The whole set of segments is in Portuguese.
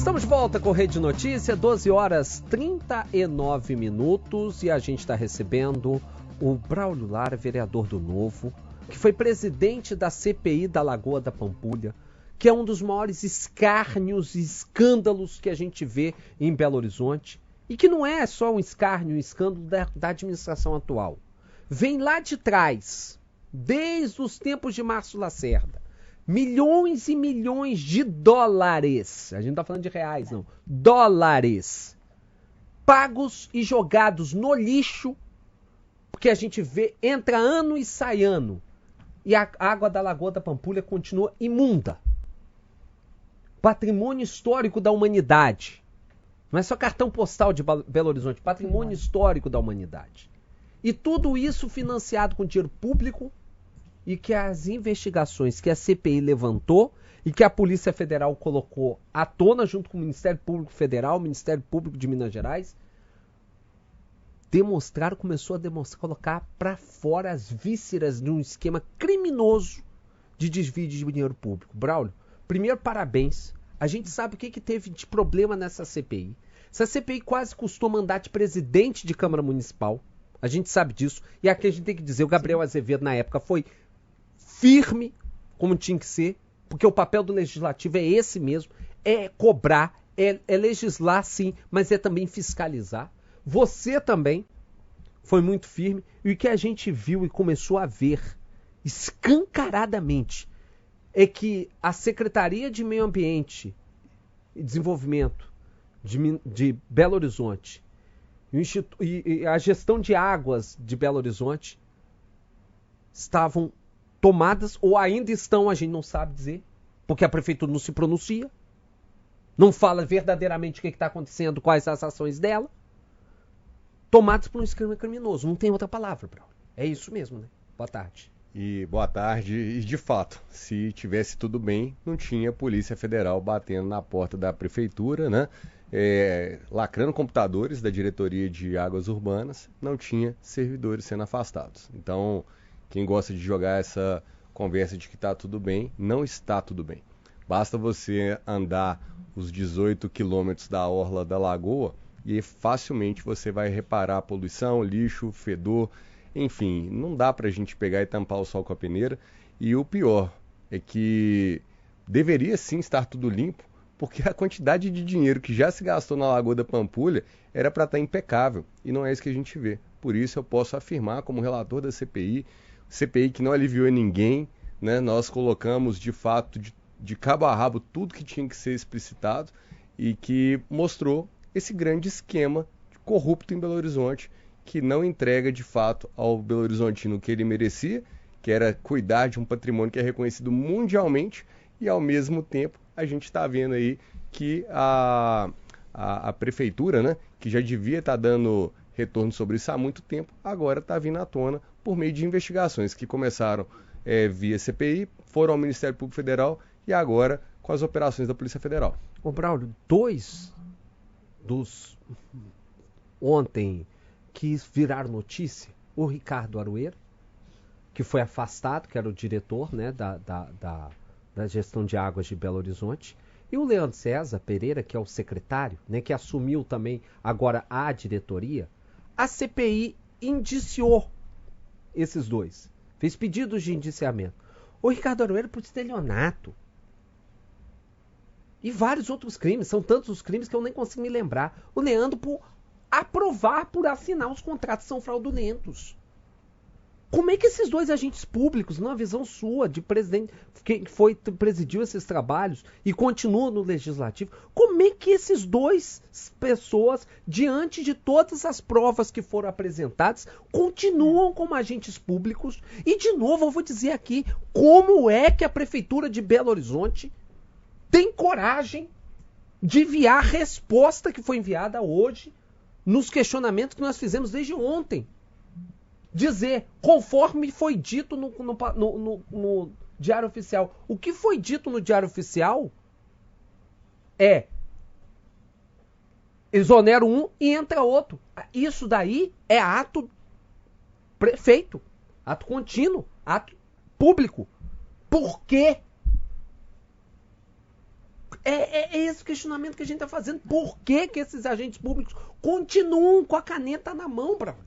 Estamos de volta com Rede Notícia, 12 horas 39 minutos e a gente está recebendo o Braulio Lara, vereador do Novo, que foi presidente da CPI da Lagoa da Pampulha, que é um dos maiores escárnios e escândalos que a gente vê em Belo Horizonte e que não é só um escárnio e escândalo da administração atual. Vem lá de trás, desde os tempos de Márcio Lacerda. Milhões e milhões de dólares, a gente não está falando de reais não, dólares, pagos e jogados no lixo, porque a gente vê, entra ano e sai ano, e a água da Lagoa da Pampulha continua imunda. Patrimônio histórico da humanidade, não é só cartão postal de Belo Horizonte, patrimônio histórico da humanidade. E tudo isso financiado com dinheiro público, e que as investigações que a CPI levantou e que a Polícia Federal colocou à tona junto com o Ministério Público Federal, o Ministério Público de Minas Gerais, começou a demonstrar, colocar para fora as vísceras de um esquema criminoso de desvio de dinheiro público. Braulio, primeiro parabéns. A gente sabe o que teve de problema nessa CPI. Essa CPI quase custou mandato de presidente de Câmara Municipal. A gente sabe disso. E aqui a gente tem que dizer, o Gabriel Azevedo na época foi firme, como tinha que ser, porque o papel do legislativo é esse mesmo, é cobrar, é legislar sim, mas é também fiscalizar. Você também foi muito firme, e o que a gente viu e começou a ver escancaradamente é que a Secretaria de Meio Ambiente e Desenvolvimento de Belo Horizonte e a gestão de águas de Belo Horizonte estavam tomadas, ou ainda estão, a gente não sabe dizer, porque a prefeitura não se pronuncia, não fala verdadeiramente o que está acontecendo, quais as ações dela, tomadas por um esquema criminoso. Não tem outra palavra, Braulio. É isso mesmo, né? Boa tarde. E boa tarde. E de fato, se tivesse tudo bem, não tinha Polícia Federal batendo na porta da prefeitura, né? Lacrando computadores da diretoria de águas urbanas, não tinha servidores sendo afastados. Então, quem gosta de jogar essa conversa de que está tudo bem, não está tudo bem. Basta você andar os 18 quilômetros da orla da lagoa e facilmente você vai reparar poluição, lixo, fedor, enfim, não dá para a gente pegar e tampar o sol com a peneira. E o pior é que deveria sim estar tudo limpo, porque a quantidade de dinheiro que já se gastou na Lagoa da Pampulha era para estar impecável, e não é isso que a gente vê. Por isso eu posso afirmar, como relator da CPI que não aliviou ninguém, né? Nós colocamos de fato de cabo a rabo tudo que tinha que ser explicitado e que mostrou esse grande esquema corrupto em Belo Horizonte, que não entrega de fato ao Belo Horizontino o que ele merecia, que era cuidar de um patrimônio que é reconhecido mundialmente, e ao mesmo tempo a gente está vendo aí que a prefeitura, né, que já devia estar dando retorno sobre isso há muito tempo, agora está vindo à tona por meio de investigações que começaram via CPI, foram ao Ministério Público Federal e agora com as operações da Polícia Federal. Ô Braulio, dois dos ontem que viraram notícia, o Ricardo Aroeira, que foi afastado, que era o diretor, né, da gestão de águas de Belo Horizonte, e o Leandro César Pereira, que é o secretário, né, que assumiu também agora a diretoria. A CPI indiciou esses dois, fez pedidos de indiciamento. O Ricardo Aroeira por estelionato e vários outros crimes, são tantos os crimes que eu nem consigo me lembrar. O Leandro por aprovar, por assinar os contratos são fraudulentos. Como é que esses dois agentes públicos, numa visão sua de presidente, que presidiu esses trabalhos e continua no legislativo, como é que esses dois pessoas, diante de todas as provas que foram apresentadas, continuam como agentes públicos? E de novo eu vou dizer aqui, como é que a Prefeitura de Belo Horizonte tem coragem de enviar a resposta que foi enviada hoje nos questionamentos que nós fizemos desde ontem? Dizer, conforme foi dito no Diário Oficial. O que foi dito no Diário Oficial é exonera um e entra outro. Isso daí é ato prefeito, ato contínuo, ato público. Por quê? É esse questionamento que a gente está fazendo. Por que esses agentes públicos continuam com a caneta na mão, Braulio?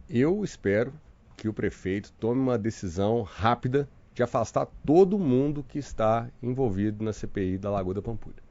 Eu espero que o prefeito tome uma decisão rápida de afastar todo mundo que está envolvido na CPI da Lagoa da Pampulha.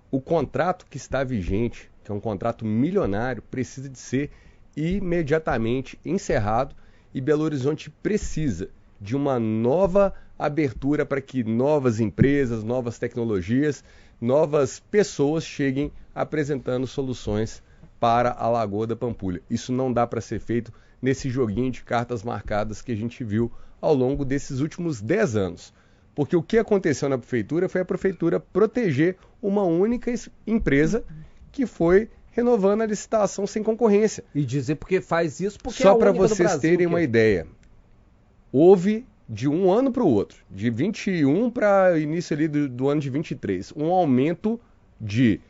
O contrato que está vigente, que é um contrato milionário, precisa de ser imediatamente encerrado e Belo Horizonte precisa de uma nova abertura para que novas empresas, novas tecnologias, novas pessoas cheguem apresentando soluções para a Lagoa da Pampulha. Isso não dá para ser feito nesse joguinho de cartas marcadas que a gente viu ao longo desses últimos 10 anos. Porque o que aconteceu na prefeitura foi a prefeitura proteger uma única empresa que foi renovando a licitação sem concorrência. E dizer porque faz isso porque só é a para única do vocês Brasil, terem uma ideia, houve de um ano para o outro, de 21 para início ali do ano de 23, um aumento de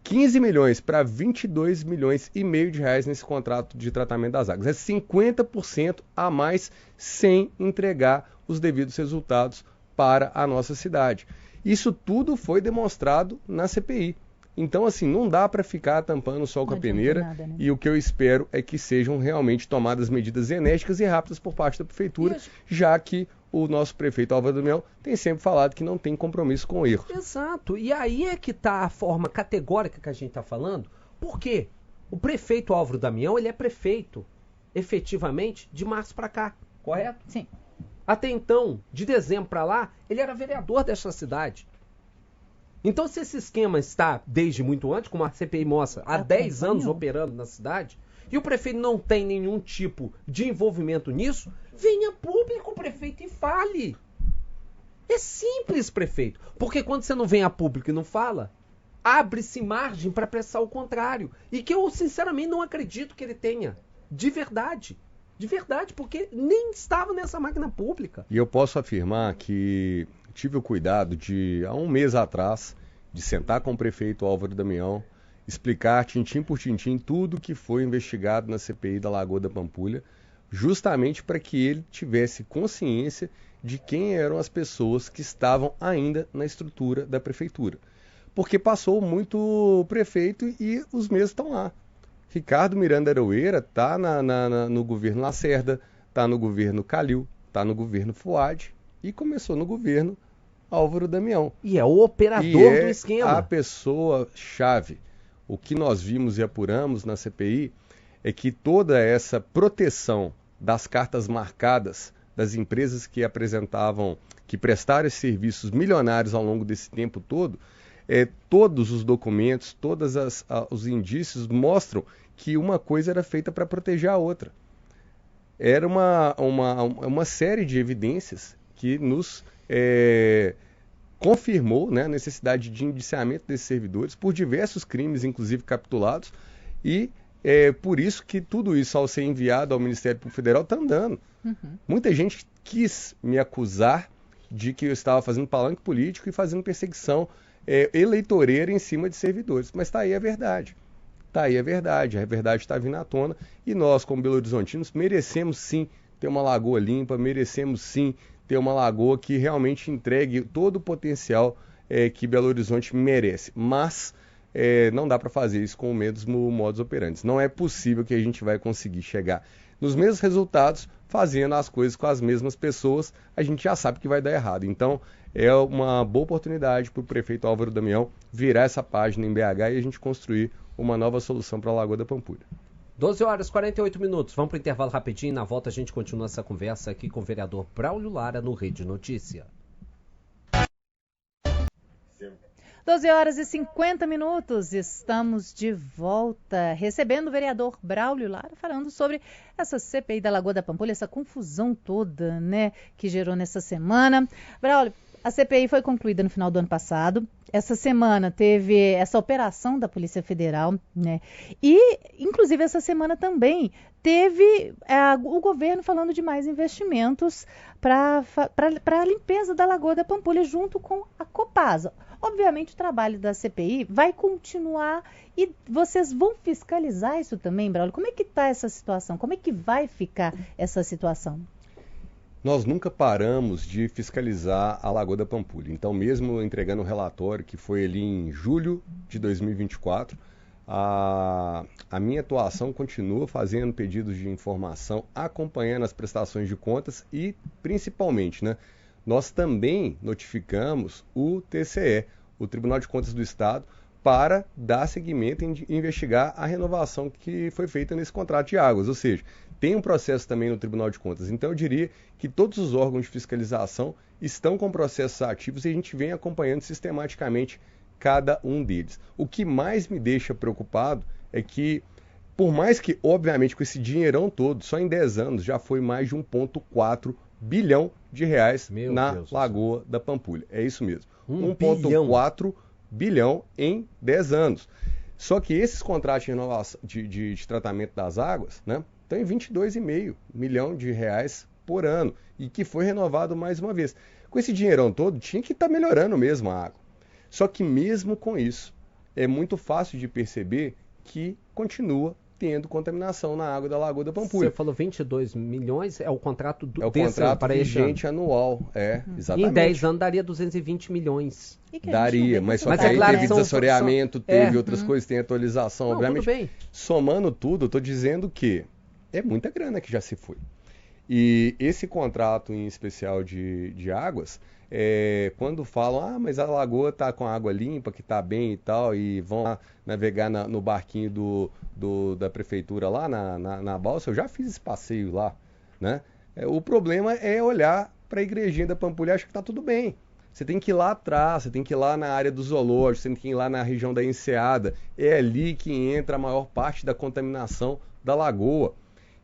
15 milhões para 22 milhões e meio de reais nesse contrato de tratamento das águas. É 50% a mais sem entregar os devidos resultados para a nossa cidade. Isso tudo foi demonstrado na CPI. Então, assim, não dá para ficar tampando o sol com a peneira, nada, né? E o que eu espero é que sejam realmente tomadas medidas enérgicas e rápidas por parte da prefeitura, já que o nosso prefeito Álvaro Damião tem sempre falado que não tem compromisso com o erro. Exato. E aí é que está a forma categórica que a gente está falando. Por quê? O prefeito Álvaro Damião, ele é prefeito, efetivamente, de março para cá, correto? Sim. Até então, de dezembro para lá, ele era vereador desta cidade. Então, se esse esquema está desde muito antes, como a CPI mostra, há 10 anos operando na cidade, e o prefeito não tem nenhum tipo de envolvimento nisso, venha público, prefeito, e fale. É simples, prefeito. Porque quando você não vem a público e não fala, abre-se margem para pensar o contrário. E que eu, sinceramente, não acredito que ele tenha. De verdade. De verdade, porque nem estava nessa máquina pública. E eu posso afirmar que tive o cuidado de, há um mês atrás, de sentar com o prefeito Álvaro Damião, explicar tintim por tintim tudo que foi investigado na CPI da Lagoa da Pampulha, justamente para que ele tivesse consciência de quem eram as pessoas que estavam ainda na estrutura da prefeitura. Porque passou muito prefeito e os mesmos estão lá. Ricardo Miranda Aroeira está no governo Lacerda, está no governo Calil, está no governo Fuad e começou no governo Álvaro Damião. E é o operador do esquema. A pessoa-chave. O que nós vimos e apuramos na CPI é que toda essa proteção das cartas marcadas das empresas que apresentavam, que prestaram esses serviços milionários ao longo desse tempo todo, todos os documentos, todos os indícios mostram que uma coisa era feita para proteger a outra. Era uma série de evidências que nos confirmou, né, a necessidade de indiciamento desses servidores por diversos crimes, inclusive capitulados, e por isso que tudo isso, ao ser enviado ao Ministério Público Federal, está andando. Uhum. Muita gente quis me acusar de que eu estava fazendo palanque político e fazendo perseguição eleitoreira em cima de servidores. Mas está aí a verdade. Está aí a verdade está vindo à tona e nós, como Belo Horizontinos, merecemos sim ter uma lagoa limpa, merecemos sim ter uma lagoa que realmente entregue todo o potencial que Belo Horizonte merece. Mas não dá para fazer isso com o mesmo modus operandi. Não é possível que a gente vai conseguir chegar nos mesmos resultados fazendo as coisas com as mesmas pessoas. A gente já sabe que vai dar errado. Então, é uma boa oportunidade para o prefeito Álvaro Damião virar essa página em BH e a gente construir uma nova solução para a Lagoa da Pampulha. 12 horas e 48 minutos. Vamos para o intervalo rapidinho. Na volta a gente continua essa conversa aqui com o vereador Braulio Lara no Rede Notícia. 12 horas e 50 minutos. Estamos de volta recebendo o vereador Braulio Lara falando sobre essa CPI da Lagoa da Pampulha, essa confusão toda, né, que gerou nessa semana. Braulio, a CPI foi concluída no final do ano passado. Essa semana teve essa operação da Polícia Federal, né? E, inclusive, essa semana também teve o governo falando de mais investimentos para a limpeza da Lagoa da Pampulha junto com a Copasa. Obviamente, o trabalho da CPI vai continuar e vocês vão fiscalizar isso também, Braulio? Como é que está essa situação? Como é que vai ficar essa situação? Nós nunca paramos de fiscalizar a Lagoa da Pampulha. Então, mesmo entregando um relatório que foi ali em julho de 2024, a minha atuação continua fazendo pedidos de informação, acompanhando as prestações de contas e, principalmente, né, nós também notificamos o TCE, o Tribunal de Contas do Estado, para dar seguimento e investigar a renovação que foi feita nesse contrato de águas. Ou seja, tem um processo também no Tribunal de Contas. Então, eu diria que todos os órgãos de fiscalização estão com processos ativos e a gente vem acompanhando sistematicamente cada um deles. O que mais me deixa preocupado é que, por mais que, obviamente, com esse dinheirão todo, só em 10 anos já foi mais de 1,4 bilhão de reais na Lagoa da Pampulha. É isso mesmo. 1,4 bilhão em 10 anos. Só que esses contratos de renovação, de tratamento das águas, né, estão em 22,5 milhão de reais por ano e que foi renovado mais uma vez. Com esse dinheirão todo, tinha que estar melhorando mesmo a água. Só que mesmo com isso, é muito fácil de perceber que continua tendo contaminação na água da Lagoa da Pampulha. Você falou 22 milhões, é o contrato é o contrato vigente anual, exatamente. Em 10 anos daria 220 milhões. Daria, mas só que aí teve desassoreamento, teve outras coisas, tem atualização, obviamente. Tudo bem. Somando tudo, eu estou dizendo que é muita grana que já se foi. E esse contrato em especial de águas, quando falam, mas a lagoa está com água limpa, que está bem e tal, e vão lá navegar no barquinho da prefeitura lá na balsa, eu já fiz esse passeio lá, né? O problema é olhar para a igrejinha da Pampulha e achar que está tudo bem. Você tem que ir lá atrás, você tem que ir lá na área do zoológico, você tem que ir lá na região da Enseada. É ali que entra a maior parte da contaminação da lagoa.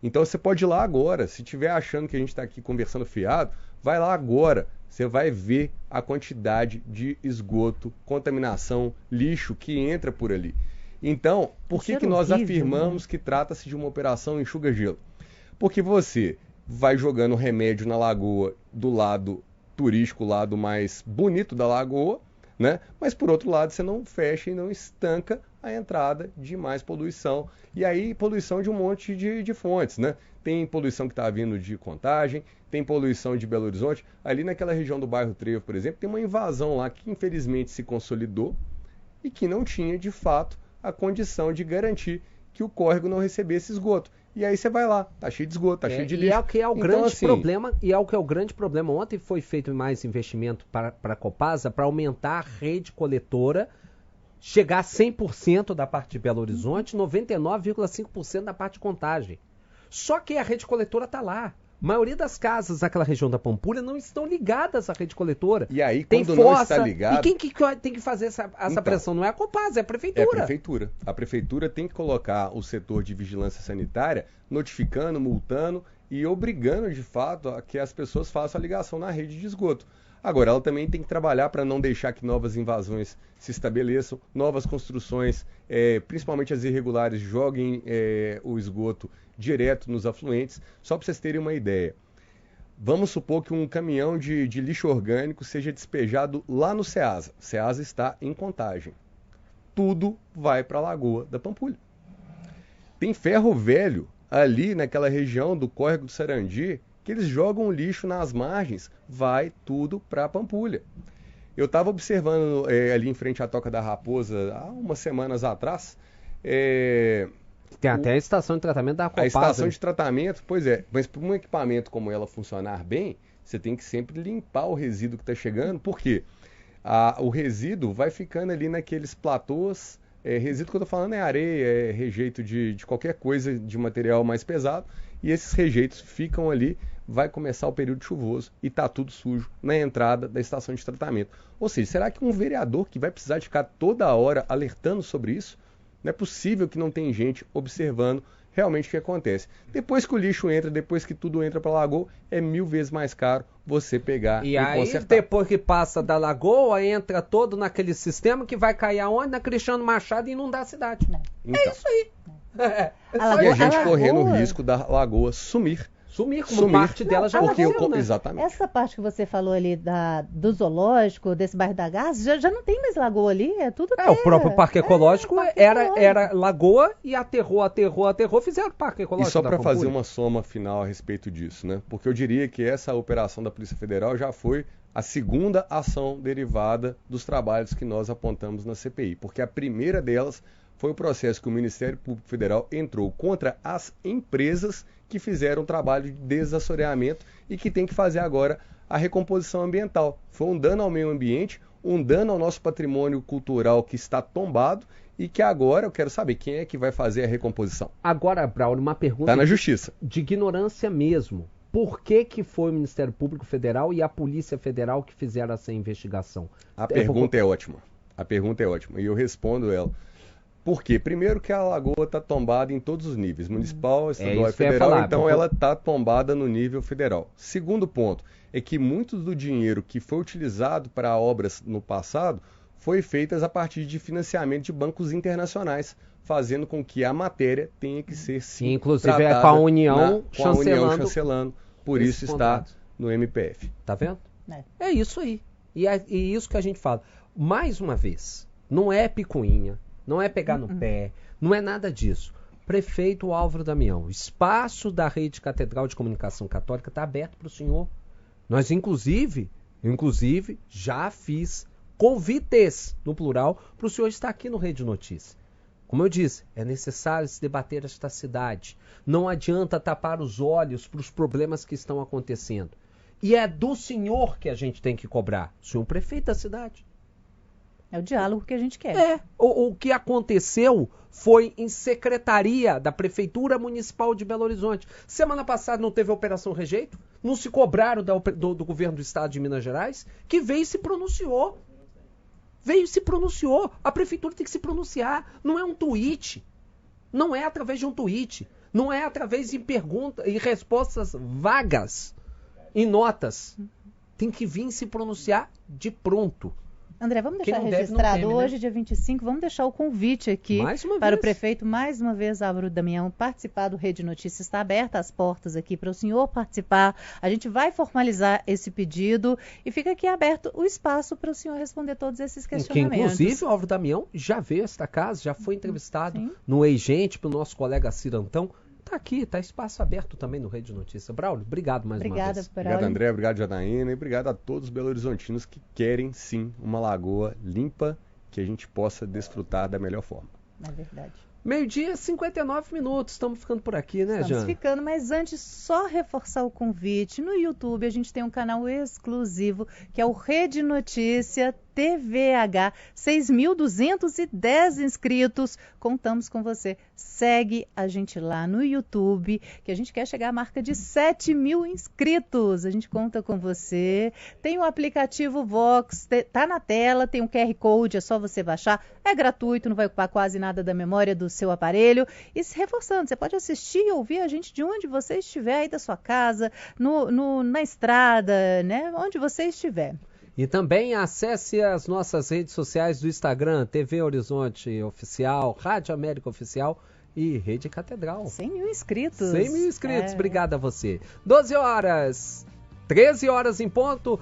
Então você pode ir lá agora. Se estiver achando que a gente está aqui conversando fiado, vai lá agora. Você vai ver a quantidade de esgoto, contaminação, lixo que entra por ali. Então, por que nós afirmamos que trata-se de uma operação enxuga-gelo? Porque você vai jogando remédio na lagoa do lado turístico, lado mais bonito da lagoa, né? Mas por outro lado você não fecha e não estanca a entrada de mais poluição. E aí poluição de um monte de fontes, né? Tem poluição que está vindo de Contagem, tem poluição de Belo Horizonte. Ali naquela região do bairro Trevo, por exemplo, tem uma invasão lá que infelizmente se consolidou e que não tinha de fato a condição de garantir que o córrego não recebesse esgoto. E aí você vai lá, tá cheio de esgoto, tá cheio de lixo. E é o que é o grande problema, e é o que é o grande problema. Ontem foi feito mais investimento para a Copasa para aumentar a rede coletora, chegar a 100% da parte de Belo Horizonte, 99,5% da parte de Contagem. Só que a rede coletora está lá. A maioria das casas daquela região da Pampulha não estão ligadas à rede coletora. E aí, quando não está ligado... E quem que tem que fazer essa pressão? Não é a Copasa, é a Prefeitura. É a Prefeitura. A Prefeitura tem que colocar o setor de vigilância sanitária notificando, multando e obrigando, de fato, a que as pessoas façam a ligação na rede de esgoto. Agora, ela também tem que trabalhar para não deixar que novas invasões se estabeleçam, novas construções, principalmente as irregulares, joguem o esgoto direto nos afluentes. Só para vocês terem uma ideia, vamos supor que um caminhão de lixo orgânico seja despejado lá no Ceasa. O Ceasa está em Contagem. Tudo vai para a Lagoa da Pampulha. Tem ferro velho ali naquela região do córrego do Sarandi, que eles jogam lixo nas margens, vai tudo para a Pampulha. Eu estava observando ali em frente à Toca da Raposa, há umas semanas atrás, tem até a estação de tratamento da Copasa. A estação de tratamento, pois é, mas para um equipamento como ela funcionar bem, você tem que sempre limpar o resíduo que está chegando, porque o resíduo vai ficando ali naqueles platôs. Resíduo que eu estou falando é areia, é rejeito de qualquer coisa de material mais pesado, e esses rejeitos ficam ali, vai começar o período chuvoso e está tudo sujo na entrada da estação de tratamento. Ou seja, será que um vereador que vai precisar de ficar toda hora alertando sobre isso? Não é possível que não tem gente observando realmente o que acontece. Depois que o lixo entra, depois que tudo entra para a lagoa, é 1000 vezes mais caro você pegar e aí, consertar. Depois que passa da lagoa, entra todo naquele sistema que vai cair aonde? Na Cristiano Machado e inundar a cidade. Então, É isso aí. E a gente correndo o risco da lagoa sumir Sumir, como parte dela já aconteceu, né? Exatamente. Essa parte que você falou ali do zoológico, desse bairro da Gás, já não tem mais lagoa ali, é tudo terra. O próprio Parque Ecológico era lagoa e aterrou, fizeram Parque Ecológico. E só para fazer uma soma final a respeito disso, né? Porque eu diria que essa operação da Polícia Federal já foi a segunda ação derivada dos trabalhos que nós apontamos na CPI, porque a primeira delas foi o processo que o Ministério Público Federal entrou contra as empresas que fizeram um trabalho de desassoreamento e que tem que fazer agora a recomposição ambiental. Foi um dano ao meio ambiente, um dano ao nosso patrimônio cultural que está tombado e que agora eu quero saber quem é que vai fazer a recomposição. Agora, Braulio, uma pergunta Está na Justiça. De ignorância mesmo. Por que foi o Ministério Público Federal e a Polícia Federal que fizeram essa investigação? A pergunta é ótima. A pergunta é ótima. E eu respondo ela. Por quê? Primeiro que a lagoa está tombada em todos os níveis, municipal, estadual e federal, então ela está tombada no nível federal. Segundo ponto, é que muito do dinheiro que foi utilizado para obras no passado foi feito a partir de financiamento de bancos internacionais, fazendo com que a matéria tenha que ser sim inclusive com a União chancelando, por isso está no MPF. Tá vendo? É isso aí. E é isso que a gente fala. Mais uma vez, não é picuinha, não é pegar no pé, não é nada disso. Prefeito Álvaro Damião, o espaço da Rede Catedral de Comunicação Católica está aberto para o senhor. Nós, inclusive, já fiz convites, no plural, para o senhor estar aqui no Rede Notícia. Como eu disse, é necessário se debater esta cidade. Não adianta tapar os olhos para os problemas que estão acontecendo. E é do senhor que a gente tem que cobrar. O senhor prefeito da cidade. É o diálogo que a gente quer. O que aconteceu foi em secretaria da Prefeitura Municipal de Belo Horizonte. Semana passada não teve a Operação Rejeito? Não se cobraram do governo do estado de Minas Gerais? Que veio e se pronunciou. A prefeitura tem que se pronunciar. Não é um tweet. Não é através de um tweet. Não é através de perguntas e respostas vagas em notas. Tem que vir se pronunciar de pronto. André, vamos deixar registrado hoje, dia 25, vamos deixar o convite aqui para o prefeito, mais uma vez, Álvaro Damião, participar do Rede Notícias. Está aberta as portas aqui para o senhor participar. A gente vai formalizar esse pedido e fica aqui aberto o espaço para o senhor responder todos esses questionamentos. Que, inclusive, o Álvaro Damião já veio a esta casa, já foi entrevistado no Ei-Gente pelo nosso colega Cirantão. Está aqui, está espaço aberto também no Rede Notícia. Braulio, obrigado mais uma vez. Obrigado, André, obrigado, Janaína, e obrigado a todos os belo-horizontinos que querem, sim, uma lagoa limpa que a gente possa desfrutar da melhor forma. É verdade. 12h59, estamos ficando por aqui, né, Jana? Estamos ficando, mas antes, só reforçar o convite. No YouTube, a gente tem um canal exclusivo, que é o Rede Notícia TVH, 6.210 inscritos. Contamos com você. Segue a gente lá no YouTube, que a gente quer chegar à marca de 7.000 inscritos. A gente conta com você. Tem o aplicativo Vox, tá na tela, tem um QR Code, é só você baixar. É gratuito, não vai ocupar quase nada da memória do seu aparelho. E se reforçando, você pode assistir e ouvir a gente de onde você estiver, aí da sua casa, na estrada, né? Onde você estiver. E também acesse as nossas redes sociais do Instagram, TV Horizonte Oficial, Rádio América Oficial e Rede Catedral. 100.000 inscritos. 100.000 inscritos, obrigado a você. 12 horas, 13 horas em ponto.